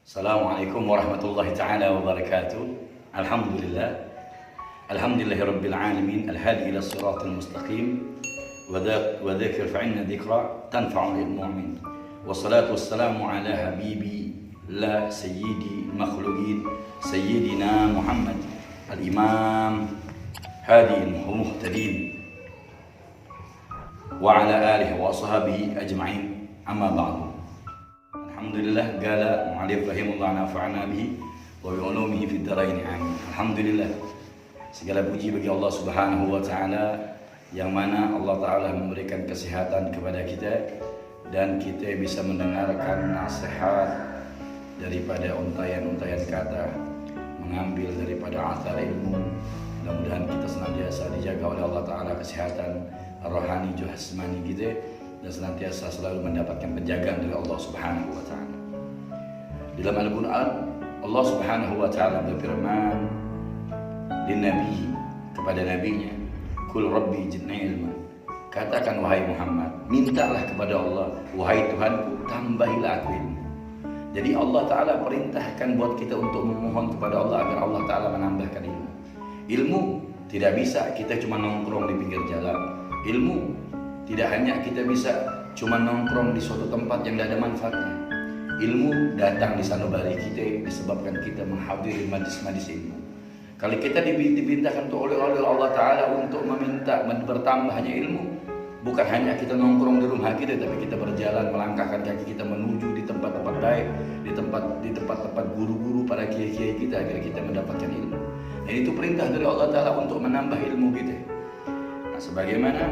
Assalamualaikum warahmatullahi ta'ala wabarakatuh. Alhamdulillah. Alhamdulillahi rabbil alamin. Al-hadi ila siratal mustaqim. Wa dhakir fa'inna dhikra tanfa'u lil mu'min. Wassalatu wassalamu ala habibi la sayyidi makhluqin sayyidina Muhammad al-imam hadi al-muhtadin wa ala alihi wa ashabihi ajma'in. Amma ba'du. Alhamdulillah gala mu'alif rahimullah nafa'ana bihi wa bi'ulumihi fid dharain amin. Alhamdulillah, segala puji bagi Allah Subhanahu wa taala yang mana Allah taala memberikan kesehatan kepada kita dan kita bisa mendengarkan nasihat daripada untayan-untayan kata, mengambil daripada athar ilmu. Mudah-mudahan kita senantiasa dijaga oleh Allah taala kesehatan rohani jasmani kita dan senantiasa selalu mendapatkan penjagaan dari Allah Subhanahu wa taala. Dalam Al-Qur'an Allah Subhanahu wa taala berfirman din nabi kepada nabinya, "Qul rabbi zidni ilma." Katakan wahai Muhammad, mintalah kepada Allah, wahai Tuhanku, tambahilah aku ilmu. Jadi Allah taala perintahkan buat kita untuk memohon kepada Allah agar Allah taala menambahkan ilmu. Ilmu tidak bisa kita cuma nongkrong di pinggir jalan. Ilmu tidak hanya kita bisa cuma nongkrong di suatu tempat yang tidak ada manfaatnya. Ilmu datang di sanubari kita disebabkan kita menghadiri majlis-majlis ilmu. Kalau kita dipintahkan oleh Allah Ta'ala untuk meminta bertambahnya ilmu, bukan hanya kita nongkrong di rumah kita, tapi kita berjalan melangkahkan kaki kita menuju di tempat-tempat baik, di tempat-tempat guru-guru para kiai-kiai kita agar kita mendapatkan ilmu. Dan itu perintah dari Allah Ta'ala untuk menambah ilmu kita. Nah, sebagaimana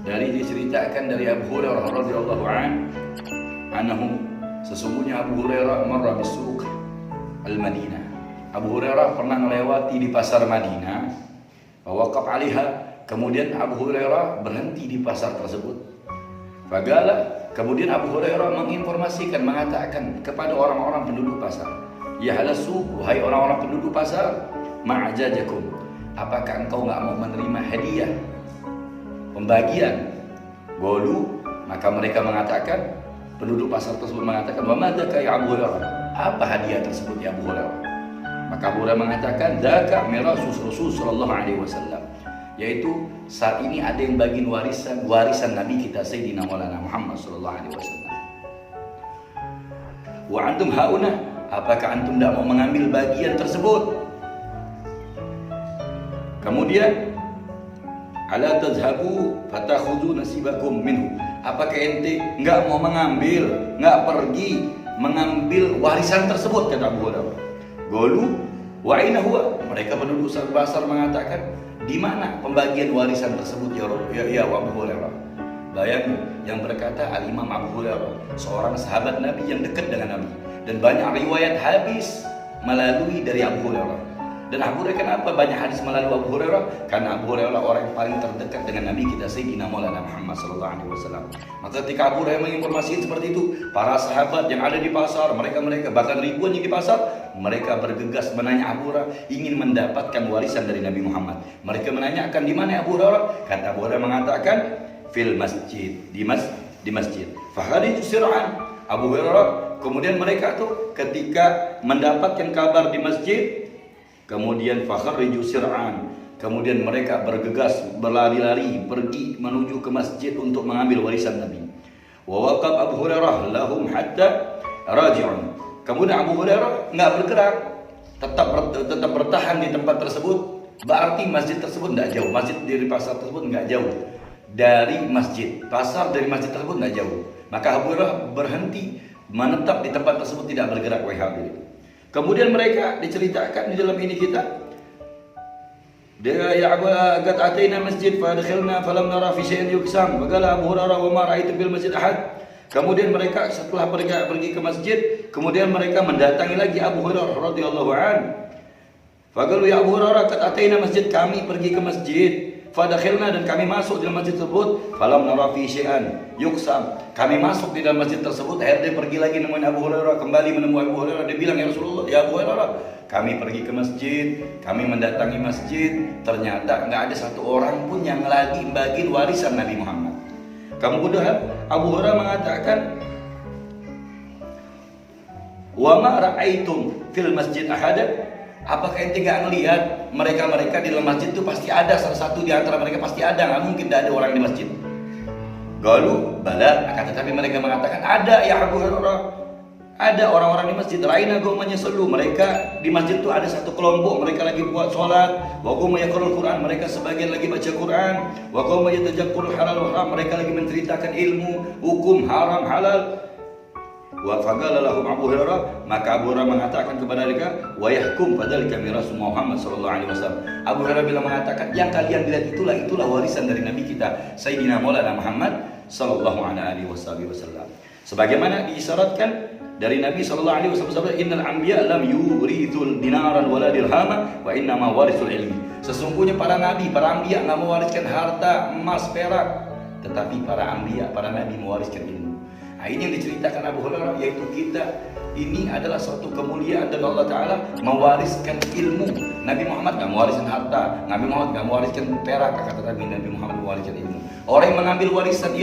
dari diceritakan dari Abu Hurairah radhiyallahu anhu, sesungguhnya Abu Hurairah marra bisuq al-Madinah. Abu Hurairah pernah melewati di pasar Madinah, waqaf 'alaiha, kemudian Abu Hurairah berhenti di pasar tersebut. Fagala, kemudian Abu Hurairah menginformasikan, mengatakan kepada orang-orang penduduk pasar, "Ya ahlas suq, wahai orang-orang penduduk pasar, ma'ajajakum, apakah engkau enggak mau menerima hadiah pembagian?" Golu, maka mereka mengatakan, penduduk pasar tersebut mengatakan, "Wa madzaka ya Abu Hurairah?" Apa hadiah tersebut ya Abu Hurairah? Maka Abu Hurairah mengatakan, "Dzaka mirasus Rasul sallallahu alaihi wasallam." Yaitu saat ini ada yang bagiin warisan Nabi kita Sayyidina Maulana Muhammad sallallahu alaihi wasallam. "Wa antum hauna, apakah antum tidak mau mengambil bagian tersebut?" Kemudian, "Ala tazhabu fatakhudhu nasibakum minhu." Apakah ente enggak mau mengambil, enggak pergi mengambil warisan tersebut, kata Abu Hurairah. Golu wa aina huwa, mereka penduduk pasar mengatakan, di mana pembagian warisan tersebut ya Abu Hurairah. Bayangin, yang berkata Al-Imam Abu Hurairah, seorang sahabat Nabi yang dekat dengan Nabi, dan banyak riwayat hadis melalui dari Abu Hurairah. Dan Abu Hurairah, kenapa banyak hadis melalui Abu Hurairah? Karena Abu Hurairah orang yang paling terdekat dengan Nabi kita Sayyidina Maulana Muhammad sallallahu alaihi wasallam. Maka ketika Abu Hurairah menginformasikan seperti itu, para sahabat yang ada di pasar, mereka bahkan ribuan yang di pasar, mereka bergegas menanya Abu Hurairah, ingin mendapatkan warisan dari Nabi Muhammad. Mereka menanyakan, di mana Abu Hurairah? Kata Abu Hurairah mengatakan, fil masjid, di masjid. Fahadithu sir'an. Abu Hurairah, kemudian mereka tuh ketika mendapatkan kabar di masjid, kemudian fakhriju sir'an, kemudian mereka bergegas berlari-lari pergi menuju ke masjid untuk mengambil warisan Nabi. Wa waqaf Abu Hurairah lahum hatta raji'un. Kemudian Abu Hurairah enggak bergerak, tetap bertahan di tempat tersebut. Berarti masjid tersebut enggak jauh, masjid dari pasar tersebut enggak jauh dari masjid, pasar dari masjid tersebut enggak jauh. Maka Abu Hurairah berhenti menetap di tempat tersebut, tidak bergerak, wahai hadirin. Kemudian mereka diceritakan di dalam ini kita, dia ya Abu qad ataina masjid fa dakhalna falam nara fi shay'in yuksam. Faqala Abu Hurairah, wa ma ra'aitu bil masjid ahad. Kemudian mereka setelah pergi ke masjid, kemudian mereka mendatangi lagi Abu Hurairah radhiyallahu anhu. Faqalu ya Abu Hurairah qad ataina masjid, kami pergi ke masjid. Fadakhilna, dan kami masuk di dalam masjid tersebut, falam nara fi syai'an yuksam. Kami masuk di dalam masjid tersebut, akhirnya dia pergi lagi nemuin Abu Hurairah, kembali menemui Abu Hurairah, dia bilang, ya Rasulullah, ya Abu Hurairah, kami pergi ke masjid, kami mendatangi masjid, ternyata enggak ada satu orang pun yang lagi bagiin warisan Nabi Muhammad. Kemudian Abu Hurairah mengatakan, Wa ma ra'aitum fil masjid ahada. Apakah ente gak ngelihat mereka-mereka di dalam masjid itu pasti ada salah satu di antara mereka pasti ada, nggak mungkin tidak ada orang di masjid. Galu bala, akan tetapi mereka mengatakan ada ya Abu Hurairah. Ada orang-orang di masjid, raina gomanya selu. Mereka di masjid itu ada satu kelompok, mereka lagi buat sholat. Wa qum yaqra'ul Quran, mereka sebagian lagi baca Quran. Wa qum yatajaqqul halal wa haram, mereka lagi menceritakan ilmu hukum haram halal. Wa faqala lahum Abu Hurairah, maka Abu Hurairah mengatakan kepada mereka, wa yahkum fadzalika mirasu Muhammad sallallahu alaihi wasallam. Abu Hurairah bilang mengatakan, yang kalian lihat itulah warisan dari Nabi kita Sayyidina Maulana Muhammad sallallahu alaihi wasallam. Sebagaimana diisyaratkan dari Nabi sallallahu alaihi wasallam, innal anbiya lam yurithul dinaran wala dirhama wa innama warisul ilmi. Sesungguhnya para nabi, para anbiya enggak mewariskan harta, emas, perak, tetapi para anbiya, para nabi mewariskan ilmu. Nah, ini yang diceritakan Abu Hurairah, yaitu kita ini adalah suatu kemuliaan dari Allah Ta'ala mewariskan ilmu. Nabi Muhammad gak mewariskan harta, Nabi Muhammad gak mewariskan perak, kata Nabi Muhammad mewariskan ilmu. Orang yang mengambil warisan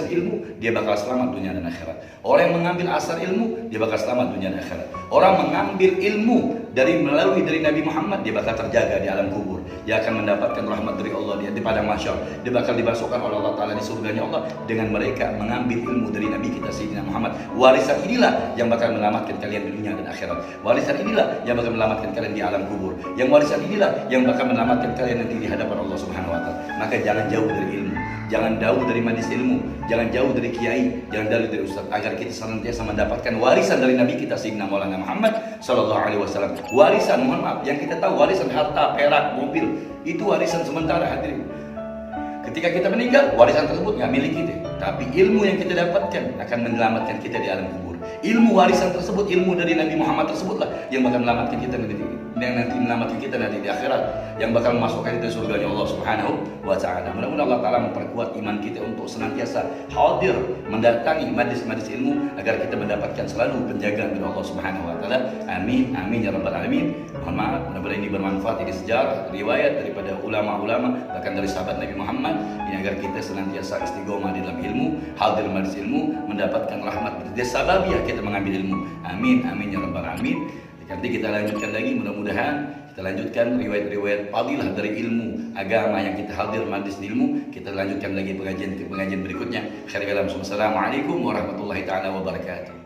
ilmu, dia bakal selamat dunia dan akhirat. Orang yang mengambil asar ilmu, dia bakal selamat dunia dan akhirat. Orang mengambil ilmu melalui dari Nabi Muhammad, dia bakal terjaga di alam kubur. Dia akan mendapatkan rahmat dari Allah di padang mahsyar. Dia bakal dimasukkan oleh Allah Ta'ala di surganya Allah dengan mereka mengambil ilmu dari Nabi kita Sayyidina Muhammad. Warisan inilah yang bakal menyelamatkan kalian di dunia dan akhirat. Warisan inilah yang bakal menyelamatkan kalian di alam kubur. Yang warisan inilah yang bakal menyelamatkan kalian nanti di hadapan Allah Subhanahu wa Ta'ala. Maka jangan jauh dari ilmu, jangan jauh dari majelis ilmu, jangan jauh dari kiai, jangan jauh dari ustaz, agar kita senantiasa mendapatkan warisan dari Nabi kita Sayyidina Maulana Muhammad sallallahu alaihi wasallam. Warisan, mohon maaf, yang kita tahu warisan harta, perak, mobil, itu warisan sementara hadirin. Ketika kita meninggal, warisan tersebut nggak milik kita, tapi ilmu yang kita dapatkan akan menyelamatkan kita di alam kubur. Ilmu warisan tersebut, ilmu dari Nabi Muhammad tersebutlah yang bakal menyelamatkan kita nanti di akhirat, yang bakal memasukkan kita surganya Allah Subhanahu wa Ta'ala. Mudah-mudahan Allah Ta'ala memperkuat iman kita untuk senantiasa hadir mendatangi majlis-majlis ilmu agar kita mendapatkan selalu penjagaan dari Allah Subhanahu wa Ta'ala. Amin, amin ya rabbal alamin. Mohon maaf, mudah-mudahan ini bermanfaat, ini sejarah riwayat daripada ulama-ulama bahkan dari sahabat Nabi Muhammad ini agar kita senantiasa istiqomah di dalam ilmu, hadir majlis ilmu, mendapatkan rahmat dari sababiyah kita mengambil ilmu. Amin, amin ya rabbal alamin. Nanti kita lanjutkan lagi, mudah-mudahan kita lanjutkan riwayat-riwayat fadilah dari ilmu agama yang kita hadir majlis ilmu. Kita lanjutkan lagi pengajian berikutnya. Assalamualaikum warahmatullahi taala wabarakatuh.